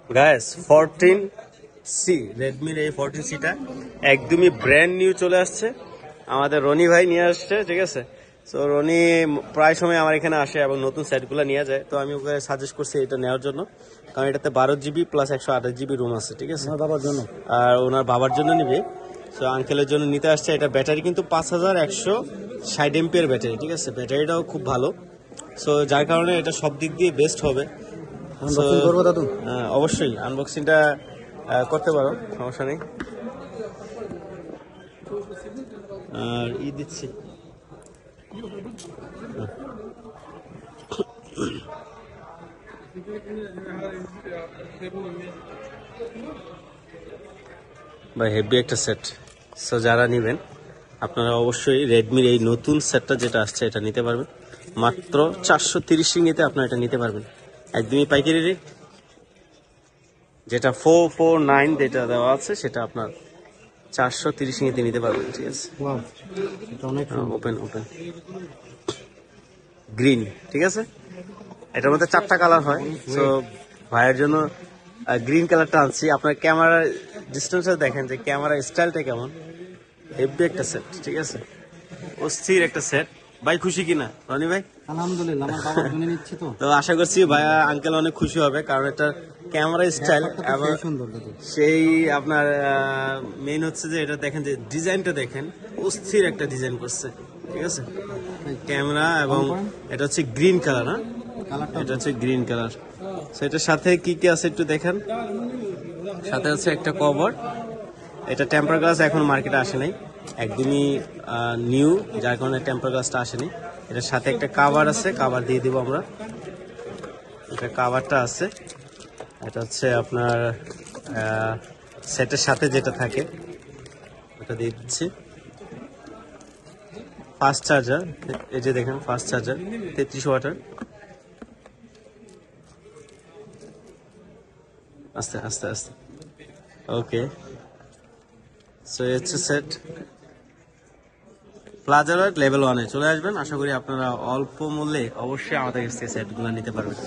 Guys 14C রেডমির এই 14Cটা একদমই brand new চলে আসছে, আমাদের রনি ভাই নিয়ে আসছে, ঠিক আছে। সো রনি প্রায় সময় আমার এখানে আসে এবং নতুন সেটগুলো নিয়ে যায়, তো আমি ওকে সাজেস্ট করছি এটা নেওয়ার জন্য, কারণ এটাতে 12GB প্লাস 128GB রুম আছে, ঠিক আছে। বাবার জন্য আর ওনার বাবার জন্য নিবে, সো আঙ্কেলের জন্য নিতে আসছে। এটা ব্যাটারি কিন্তু 5160 এমপিয়ার ব্যাটারি, ঠিক আছে। ব্যাটারিটাও খুব ভালো, সো যার কারণে এটা সব দিক দিয়ে বেস্ট হবে। আনবক্সিং করবো দাদু? অবশ্যই আনবক্সিংটা করতে পারো, সমস্যা নেই। আর দিচ্ছি বা হেভি একটা সেট। সো যারা নেবেন আপনারা অবশ্যই রেডমির এই নতুন সেটটা যেটা আসছে এটা নিতে পারবেন মাত্র 430 রিঙ্গিতে। আপনারা এটা নিতে পারবেন একদমই পাইকারি রেট। যেটা 449 যেটা দেওয়া আছে সেটা আপনার 430 রিঙ্গিতে নিতে পারবেন, ঠিক আছে। ওপেন গ্রিন, ঠিক আছে। এটার মধ্যে 4টা কালার হয়, সো ভাইয়ের জন্য গ্রিন কালারটা আনছি। আপনার ক্যামেরা ডিস্টেন্সে দেখেন যে ক্যামেরা স্টাইলটা কেমন, হেভি একটা সেট, ঠিক আছে। অস্থির একটা সেট। ভাই খুশি কিনা রনি ভাই? আলহামদুলিল্লাহ, আমার বাবার জন্য নিচ্ছি তো। তো আশা করছি ভাইয়া আঙ্কেল অনেক খুশি হবে, কারণ এটা ক্যামেরা স্টাইল এবং সুন্দর দাদু। সেই আপনার মেইন হচ্ছে যে এটা দেখেন যে ডিজাইনটা দেখেন, অস্থির একটা ডিজাইন করছে, ঠিক আছে। ক্যামেরা এবং এটা হচ্ছে গ্রিন কালার, হ্যাঁ এটা হচ্ছে গ্রিন কালার। সেটার সাথে কি কি আছে একটু দেখেন। সাথে আছে একটা কভার, এটা টেম্পার গ্লাস এখন মার্কেটে আসে নাই, একদমই নিউ, যার কারণে টেম্পার গ্লাসটা আসেনি। এটার সাথে একটা কাভার আছে, কাভার দিয়ে দিব আমরা। এটা কাভারটা আছে, এটা হচ্ছে আপনার সেটের সাথে যেটা থাকে ওটা দিয়ে দিচ্ছি। ফাস্ট চার্জার, এই যে দেখেন ফাস্ট চার্জার 33 ওয়াটের। আস্তে আস্তে আস্তে, ওকে। সো এই হচ্ছে সেট। প্লাজার লেভেল 1-এ চলে আসবেন, আশা করি আপনারা অল্প মূল্যে অবশ্যই আমাদের কাছ থেকে সেটগুলো নিতে পারবেন।